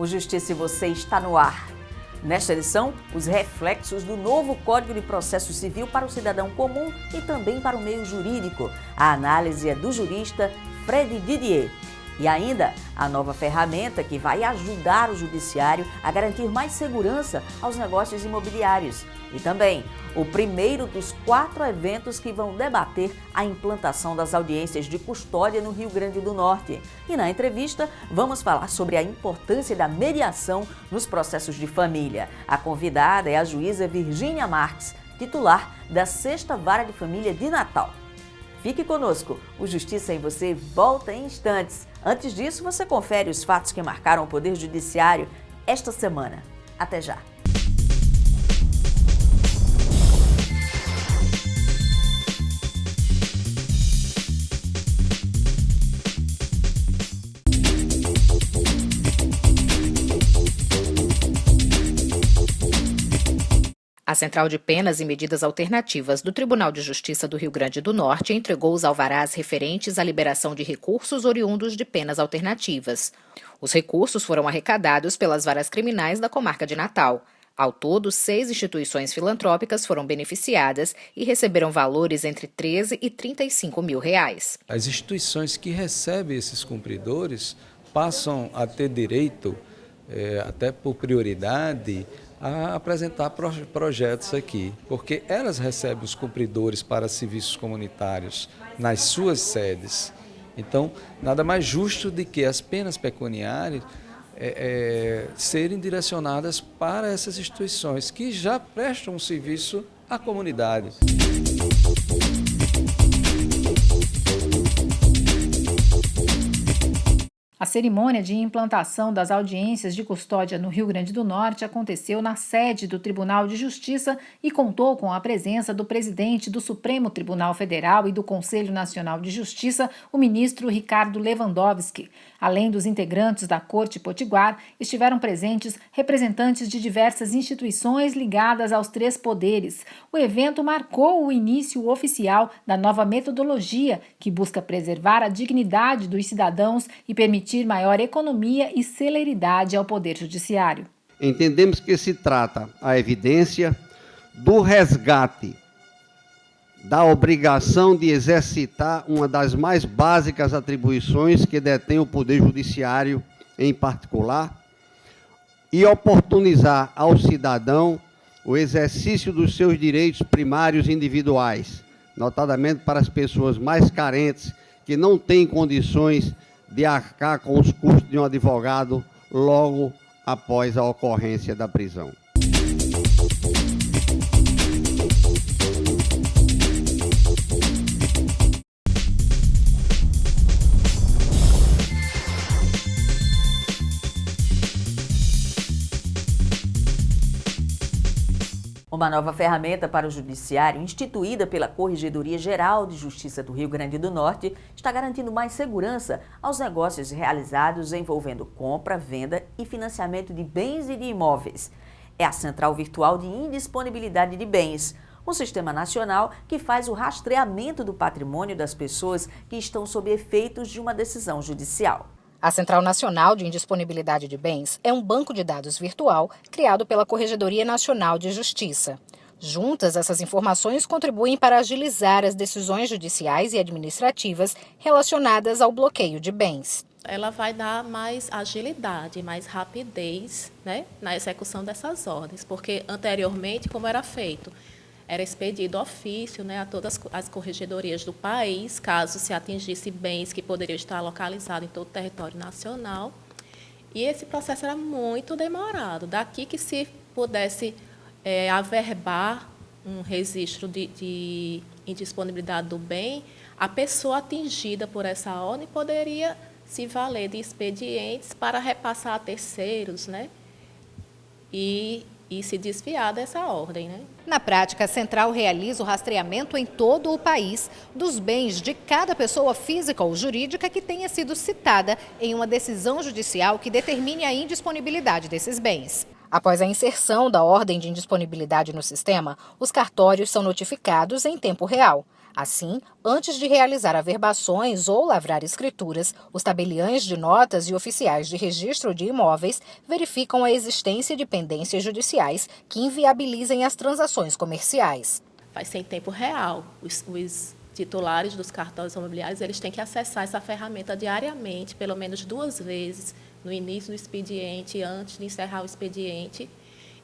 O Justiça e Você está no ar. Nesta edição, os reflexos do novo Código de Processo Civil para o cidadão comum e também para o meio jurídico. A análise é do jurista Fred Didier. E ainda, a nova ferramenta que vai ajudar o judiciário a garantir mais segurança aos negócios imobiliários. E também, o primeiro dos 4 eventos que vão debater a implantação das audiências de custódia no Rio Grande do Norte. E na entrevista, vamos falar sobre a importância da mediação nos processos de família. A convidada é a juíza Virgínia Marques, titular da 6ª Vara de Família de Natal. Fique conosco, o Justiça em Você volta em instantes. Antes disso, você confere os fatos que marcaram o Poder Judiciário esta semana. Até já! A Central de Penas e Medidas Alternativas do Tribunal de Justiça do Rio Grande do Norte entregou os alvarás referentes à liberação de recursos oriundos de penas alternativas. Os recursos foram arrecadados pelas varas criminais da comarca de Natal. Ao todo, 6 instituições filantrópicas foram beneficiadas e receberam valores entre 13 e 35 mil reais. As instituições que recebem esses cumpridores passam a ter direito, até por prioridade, a apresentar projetos aqui, porque elas recebem os cumpridores para serviços comunitários nas suas sedes. Então, nada mais justo do que as penas pecuniárias serem direcionadas para essas instituições que já prestam um serviço à comunidade. A cerimônia de implantação das audiências de custódia no Rio Grande do Norte aconteceu na sede do Tribunal de Justiça e contou com a presença do presidente do Supremo Tribunal Federal e do Conselho Nacional de Justiça, o ministro Ricardo Lewandowski. Além dos integrantes da Corte Potiguar, estiveram presentes representantes de diversas instituições ligadas aos 3 poderes. O evento marcou o início oficial da nova metodologia, que busca preservar a dignidade dos cidadãos e permitir maior economia e celeridade ao Poder Judiciário. Entendemos que se trata a evidência do resgate da obrigação de exercitar uma das mais básicas atribuições que detém o Poder Judiciário em particular e oportunizar ao cidadão o exercício dos seus direitos primários individuais, notadamente para as pessoas mais carentes que não têm condições de arcar com os custos de um advogado logo após a ocorrência da prisão. Uma nova ferramenta para o Judiciário, instituída pela Corregedoria Geral de Justiça do Rio Grande do Norte, está garantindo mais segurança aos negócios realizados envolvendo compra, venda e financiamento de bens e de imóveis. É a Central Virtual de Indisponibilidade de Bens, um sistema nacional que faz o rastreamento do patrimônio das pessoas que estão sob efeitos de uma decisão judicial. A Central Nacional de Indisponibilidade de Bens é um banco de dados virtual criado pela Corregedoria Nacional de Justiça. Juntas, essas informações contribuem para agilizar as decisões judiciais e administrativas relacionadas ao bloqueio de bens. Ela vai dar mais agilidade, mais rapidez, na execução dessas ordens, porque anteriormente, como era feito? Era expedido ofício, a todas as corregedorias do país, caso se atingisse bens que poderiam estar localizados em todo o território nacional. E esse processo era muito demorado. Daqui que se pudesse averbar um registro de indisponibilidade do bem, a pessoa atingida por essa ordem poderia se valer de expedientes para repassar a terceiros, e se desviar dessa ordem. Na prática, a Central realiza o rastreamento em todo o país dos bens de cada pessoa física ou jurídica que tenha sido citada em uma decisão judicial que determine a indisponibilidade desses bens. Após a inserção da ordem de indisponibilidade no sistema, os cartórios são notificados em tempo real. Assim, antes de realizar averbações ou lavrar escrituras, os tabeliães de notas e oficiais de registro de imóveis verificam a existência de pendências judiciais que inviabilizem as transações comerciais. Vai ser em tempo real. Os titulares dos cartórios imobiliários eles têm que acessar essa ferramenta diariamente, pelo menos 2 vezes, no início do expediente, antes de encerrar o expediente.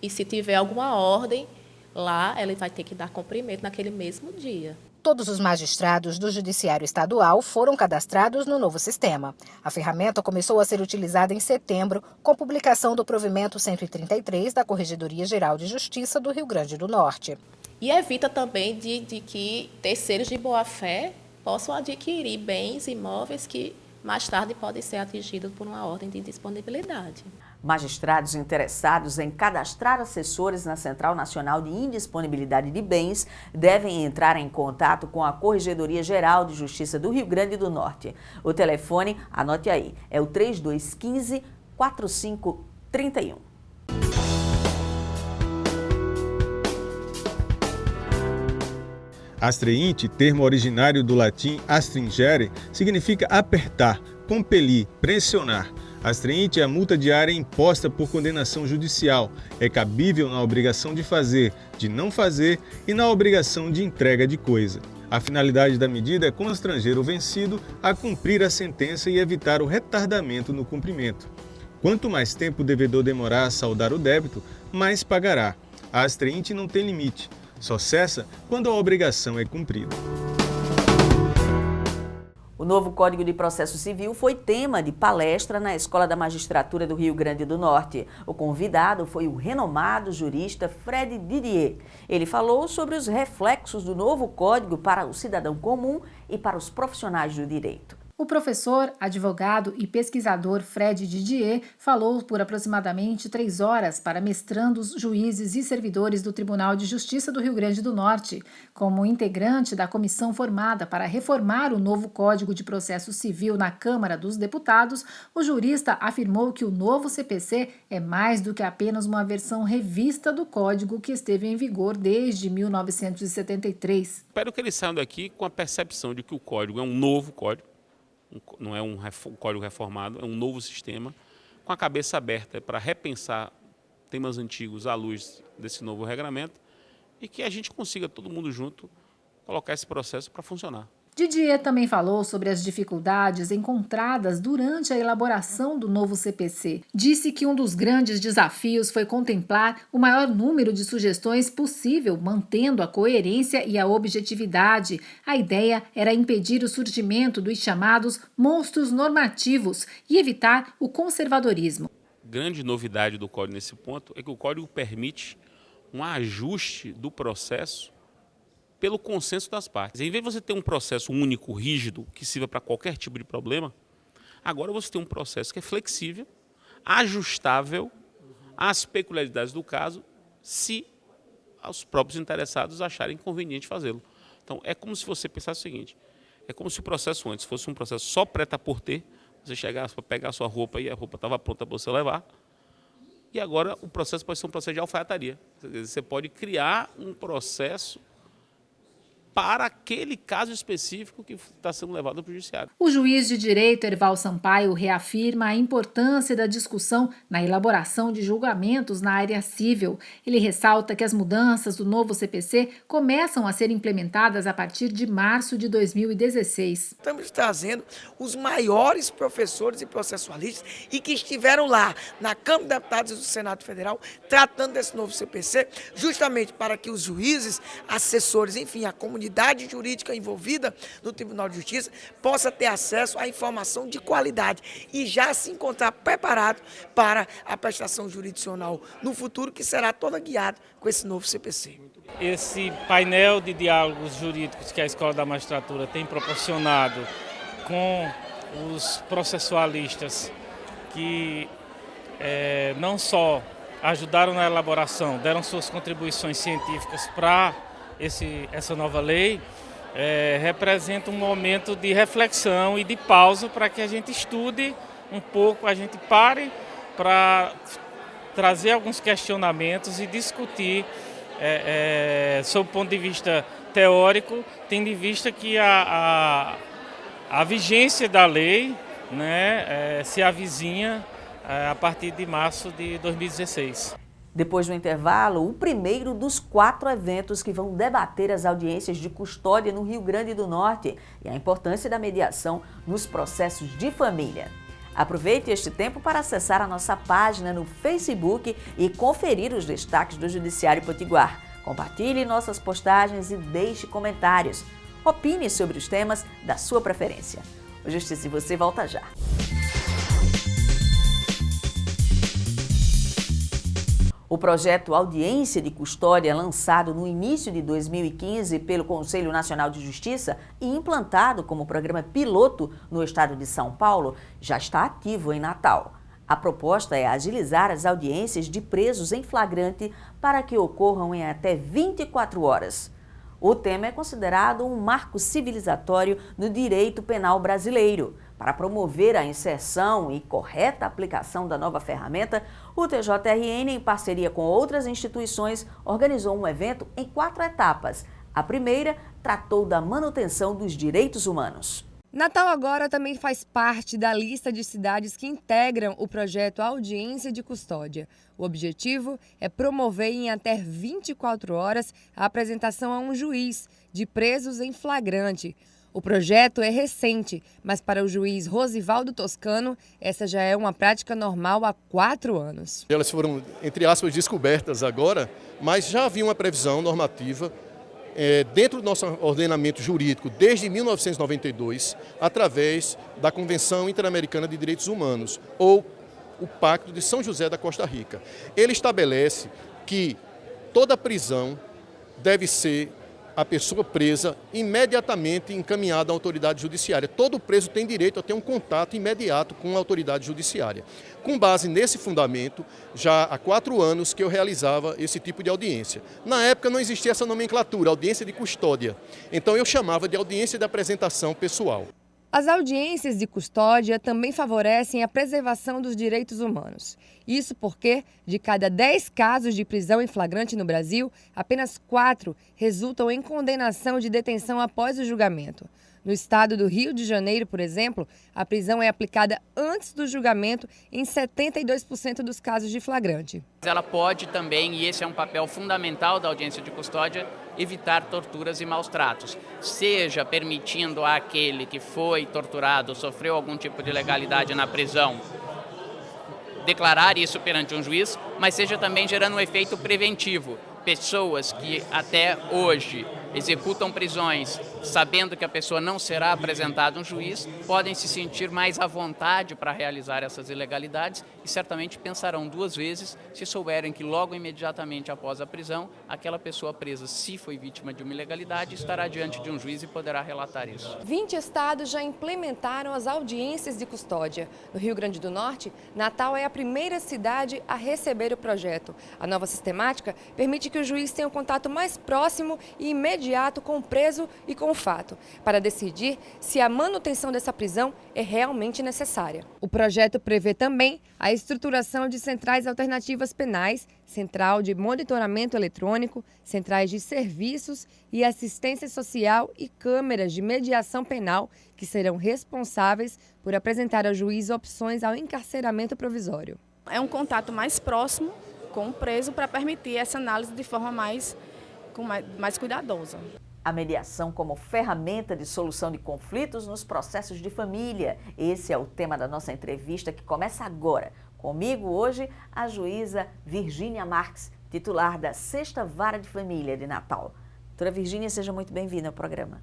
E se tiver alguma ordem, lá ele vai ter que dar cumprimento naquele mesmo dia. Todos os magistrados do Judiciário Estadual foram cadastrados no novo sistema. A ferramenta começou a ser utilizada em setembro, com publicação do provimento 133 da Corregedoria Geral de Justiça do Rio Grande do Norte. E evita também de que terceiros de boa-fé possam adquirir bens imóveis que mais tarde podem ser atingidos por uma ordem de disponibilidade. Magistrados interessados em cadastrar assessores na Central Nacional de Indisponibilidade de Bens devem entrar em contato com a Corregedoria Geral de Justiça do Rio Grande do Norte. O telefone, anote aí, é o 3215-4531. Astreinte, termo originário do latim astringere, significa apertar, compelir, pressionar. Astreinte é a multa diária imposta por condenação judicial. É cabível na obrigação de fazer, de não fazer e na obrigação de entrega de coisa. A finalidade da medida é constranger o vencido a cumprir a sentença e evitar o retardamento no cumprimento. Quanto mais tempo o devedor demorar a saldar o débito, mais pagará. A astreinte não tem limite. Só cessa quando a obrigação é cumprida. O novo Código de Processo Civil foi tema de palestra na Escola da Magistratura do Rio Grande do Norte. O convidado foi o renomado jurista Fred Didier. Ele falou sobre os reflexos do novo código para o cidadão comum e para os profissionais do direito. O professor, advogado e pesquisador Fred Didier falou por aproximadamente 3 horas para mestrandos, juízes e servidores do Tribunal de Justiça do Rio Grande do Norte. Como integrante da comissão formada para reformar o novo Código de Processo Civil na Câmara dos Deputados, o jurista afirmou que o novo CPC é mais do que apenas uma versão revista do código que esteve em vigor desde 1973. Espero que eles saiam daqui com a percepção de que o código é um novo código, não é um código reformado, é um novo sistema, com a cabeça aberta para repensar temas antigos à luz desse novo regramento e que a gente consiga, todo mundo junto, colocar esse processo para funcionar. Didier também falou sobre as dificuldades encontradas durante a elaboração do novo CPC. Disse que um dos grandes desafios foi contemplar o maior número de sugestões possível, mantendo a coerência e a objetividade. A ideia era impedir o surgimento dos chamados monstros normativos e evitar o conservadorismo. Grande novidade do código nesse ponto é que o código permite um ajuste do processo pelo consenso das partes. Em vez de você ter um processo único, rígido, que sirva para qualquer tipo de problema, agora você tem um processo que é flexível, ajustável às peculiaridades do caso, se os próprios interessados acharem conveniente fazê-lo. Então, é como se você pensasse o seguinte, é como se o processo antes fosse um processo só prêt-à-porter, você chegasse para pegar a sua roupa e a roupa estava pronta para você levar, e agora o processo pode ser um processo de alfaiataria. Você pode criar um processo para aquele caso específico que está sendo levado para o judiciário. O juiz de direito Herval Sampaio reafirma a importância da discussão na elaboração de julgamentos na área civil. Ele ressalta que as mudanças do novo CPC começam a ser implementadas a partir de março de 2016. Estamos trazendo os maiores professores e processualistas e que estiveram lá na Câmara de Deputados do Senado Federal tratando desse novo CPC, justamente para que os juízes, assessores, enfim, a comunidade jurídica envolvida no Tribunal de Justiça possa ter acesso à informação de qualidade e já se encontrar preparado para a prestação jurisdicional no futuro, que será toda guiada com esse novo CPC. Esse painel de diálogos jurídicos que a Escola da Magistratura tem proporcionado com os processualistas que não só ajudaram na elaboração, deram suas contribuições científicas para essa nova lei, representa um momento de reflexão e de pausa para que a gente estude um pouco, a gente pare para trazer alguns questionamentos e discutir sob o ponto de vista teórico, tendo em vista que a vigência da lei, né, se avizinha a partir de março de 2016. Depois do intervalo, o primeiro dos 4 eventos que vão debater as audiências de custódia no Rio Grande do Norte e a importância da mediação nos processos de família. Aproveite este tempo para acessar a nossa página no Facebook e conferir os destaques do Judiciário Potiguar. Compartilhe nossas postagens e deixe comentários. Opine sobre os temas da sua preferência. O Justiça e Você volta já. O projeto Audiência de Custódia, lançado no início de 2015 pelo Conselho Nacional de Justiça e implantado como programa piloto no estado de São Paulo, já está ativo em Natal. A proposta é agilizar as audiências de presos em flagrante para que ocorram em até 24 horas. O tema é considerado um marco civilizatório no direito penal brasileiro. Para promover a inserção e correta aplicação da nova ferramenta, o TJRN, em parceria com outras instituições, organizou um evento em 4 etapas. A primeira tratou da manutenção dos direitos humanos. Natal agora também faz parte da lista de cidades que integram o projeto Audiência de Custódia. O objetivo é promover em até 24 horas a apresentação a um juiz de presos em flagrante. O projeto é recente, mas para o juiz Rosivaldo Toscano, essa já é uma prática normal há 4 anos. Elas foram, entre aspas, descobertas agora, mas já havia uma previsão normativa dentro do nosso ordenamento jurídico desde 1992, através da Convenção Interamericana de Direitos Humanos, ou o Pacto de São José da Costa Rica. Ele estabelece que toda prisão deve ser a pessoa presa imediatamente encaminhada à autoridade judiciária. Todo preso tem direito a ter um contato imediato com a autoridade judiciária. Com base nesse fundamento, já há 4 anos que eu realizava esse tipo de audiência. Na época não existia essa nomenclatura, audiência de custódia. Então eu chamava de audiência de apresentação pessoal. As audiências de custódia também favorecem a preservação dos direitos humanos. Isso porque, de cada 10 casos de prisão em flagrante no Brasil, apenas 4 resultam em condenação de detenção após o julgamento. No estado do Rio de Janeiro, por exemplo, a prisão é aplicada antes do julgamento em 72% dos casos de flagrante. Ela pode também, e esse é um papel fundamental da audiência de custódia, evitar torturas e maus tratos, seja permitindo àquele que foi torturado, sofreu algum tipo de ilegalidade na prisão, declarar isso perante um juiz, mas seja também gerando um efeito preventivo. Pessoas que até hoje executam prisões sabendo que a pessoa não será apresentada a um juiz, podem se sentir mais à vontade para realizar essas ilegalidades e certamente pensarão 2 vezes se souberem que logo imediatamente após a prisão, aquela pessoa presa, se foi vítima de uma ilegalidade, estará diante de um juiz e poderá relatar isso. 20 estados já implementaram as audiências de custódia. No Rio Grande do Norte, Natal é a primeira cidade a receber o projeto. A nova sistemática permite que o juiz tenha um contato mais próximo e imediato com o preso e com o fato, para decidir se a manutenção dessa prisão é realmente necessária. O projeto prevê também a estruturação de centrais alternativas penais, central de monitoramento eletrônico, centrais de serviços e assistência social e câmeras de mediação penal que serão responsáveis por apresentar ao juiz opções ao encarceramento provisório. É um contato mais próximo com o preso para permitir essa análise de forma mais cuidadosa. A mediação como ferramenta de solução de conflitos nos processos de família. Esse é o tema da nossa entrevista que começa agora. Comigo hoje, a juíza Virgínia Marques, titular da 6ª Vara de Família de Natal. Doutora Virgínia, seja muito bem-vinda ao programa.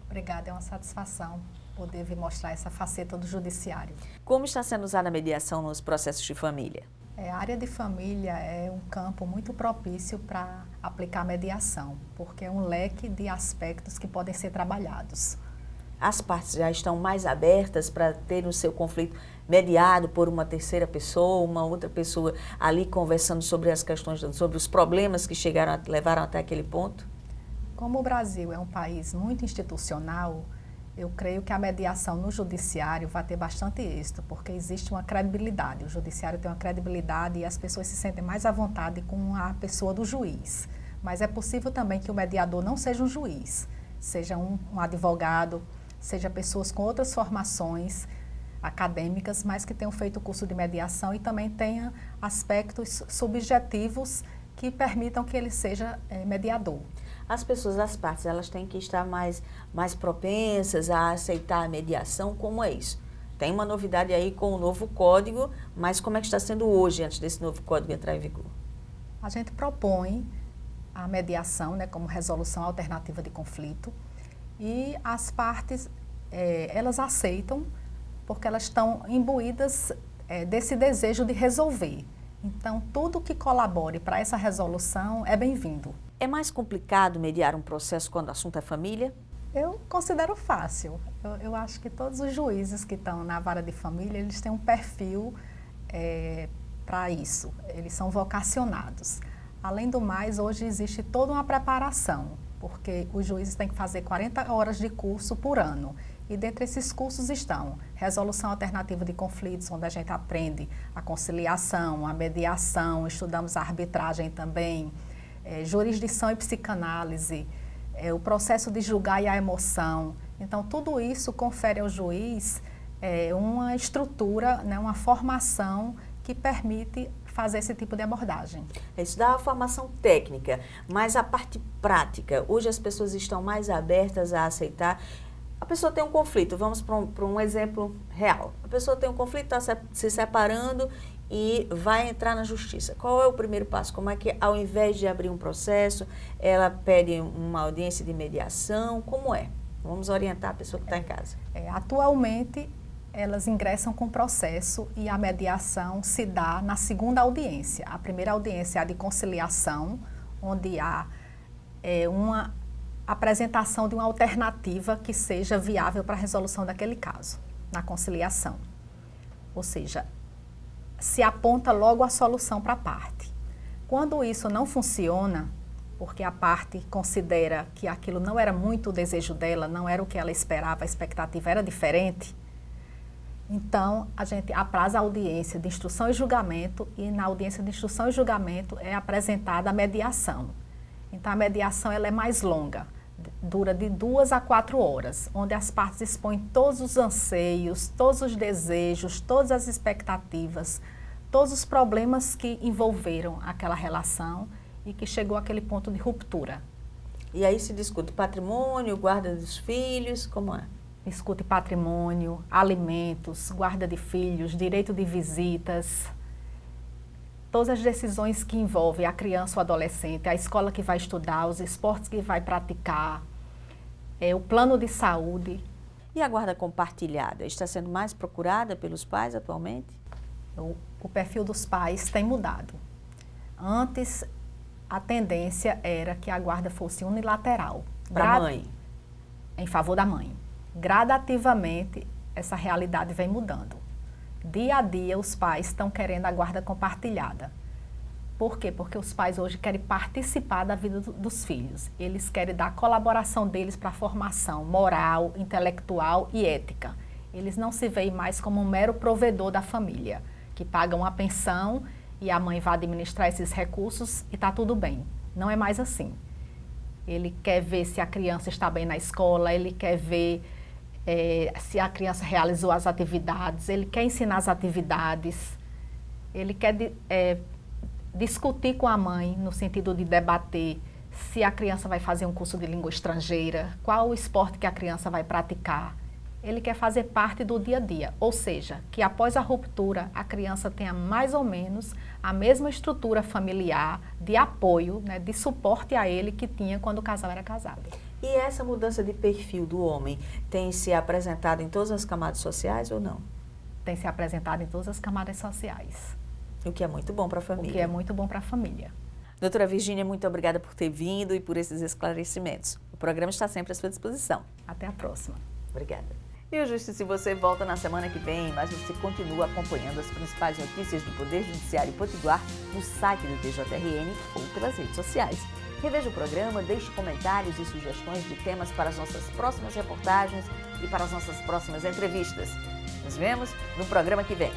Obrigada, é uma satisfação poder vir mostrar essa faceta do judiciário. Como está sendo usada a mediação nos processos de família? A área de família é um campo muito propício para aplicar mediação, porque é um leque de aspectos que podem ser trabalhados. As partes já estão mais abertas para ter o seu conflito mediado por uma terceira pessoa, uma outra pessoa ali conversando sobre as questões, sobre os problemas que levaram até aquele ponto? Como o Brasil é um país muito institucional, eu creio que a mediação no judiciário vai ter bastante êxito, porque existe uma credibilidade. O judiciário tem uma credibilidade e as pessoas se sentem mais à vontade com a pessoa do juiz. Mas é possível também que o mediador não seja um juiz, seja um advogado, seja pessoas com outras formações acadêmicas, mas que tenham feito o curso de mediação e também tenha aspectos subjetivos que permitam que ele seja mediador. As pessoas, as partes, elas têm que estar mais propensas a aceitar a mediação. Como é isso? Tem uma novidade aí com o novo código, mas como é que está sendo hoje, antes desse novo código entrar em vigor? A gente propõe a mediação, né, como resolução alternativa de conflito, e as partes, elas aceitam, porque elas estão imbuídas desse desejo de resolver. Então, tudo que colabore para essa resolução é bem-vindo. É mais complicado mediar um processo quando o assunto é família? Eu considero fácil. Eu acho que todos os juízes que estão na vara de família, eles têm um perfil para isso. Eles são vocacionados. Além do mais, hoje existe toda uma preparação, porque os juízes têm que fazer 40 horas de curso por ano. E dentre esses cursos estão resolução alternativa de conflitos, onde a gente aprende a conciliação, a mediação, estudamos a arbitragem também, jurisdição e psicanálise, o processo de julgar e a emoção. Então, tudo isso confere ao juiz uma estrutura, né, uma formação que permite fazer esse tipo de abordagem. Isso dá a formação técnica, mas a parte prática, hoje as pessoas estão mais abertas a aceitar. A pessoa tem um conflito, vamos para um exemplo real. A pessoa tem um conflito, está se separando e vai entrar na justiça. Qual é o primeiro passo? Como é que, ao invés de abrir um processo, ela pede uma audiência de mediação? Como é? Vamos orientar a pessoa que está em casa. Atualmente, elas ingressam com o processo e a mediação se dá na segunda audiência. A primeira audiência é a de conciliação, onde há uma apresentação de uma alternativa que seja viável para a resolução daquele caso, na conciliação. Ou seja, se aponta logo a solução para a parte. Quando isso não funciona, porque a parte considera que aquilo não era muito o desejo dela, não era o que ela esperava, a expectativa era diferente, então a gente apraza a audiência de instrução e julgamento e na audiência de instrução e julgamento é apresentada a mediação. Então a mediação ela é mais longa, dura de 2 a 4 horas, onde as partes expõem todos os anseios, todos os desejos, todas as expectativas, todos os problemas que envolveram aquela relação e que chegou àquele ponto de ruptura. E aí se discute patrimônio, guarda dos filhos, como é? Discute patrimônio, alimentos, guarda de filhos, direito de visitas, todas as decisões que envolvem a criança ou adolescente, a escola que vai estudar, os esportes que vai praticar, o plano de saúde. E a guarda compartilhada está sendo mais procurada pelos pais atualmente? O perfil dos pais tem mudado. Antes, a tendência era que a guarda fosse unilateral. Para a mãe? Em favor da mãe. Gradativamente, essa realidade vem mudando. Dia a dia, os pais estão querendo a guarda compartilhada. Por quê? Porque os pais hoje querem participar da vida dos filhos. Eles querem dar a colaboração deles para a formação moral, intelectual e ética. Eles não se veem mais como um mero provedor da família, que paga uma pensão e a mãe vai administrar esses recursos e está tudo bem. Não é mais assim. Ele quer ver se a criança está bem na escola, ele quer ver se a criança realizou as atividades, ele quer ensinar as atividades, ele quer discutir com a mãe no sentido de debater se a criança vai fazer um curso de língua estrangeira, qual o esporte que a criança vai praticar. Ele quer fazer parte do dia a dia, ou seja, que após a ruptura a criança tenha mais ou menos a mesma estrutura familiar de apoio, né, de suporte a ele que tinha quando o casal era casado. E essa mudança de perfil do homem tem se apresentado em todas as camadas sociais ou não? Tem se apresentado em todas as camadas sociais. O que é muito bom para a família. O que é muito bom para a família. Doutora Virgínia, muito obrigada por ter vindo e por esses esclarecimentos. O programa está sempre à sua disposição. Até a próxima. Obrigada. E o Justiça e Você volta na semana que vem, mas você continua acompanhando as principais notícias do Poder Judiciário Potiguar no site do TJRN ou pelas redes sociais. Reveja o programa, deixe comentários e sugestões de temas para as nossas próximas reportagens e para as nossas próximas entrevistas. Nos vemos no programa que vem.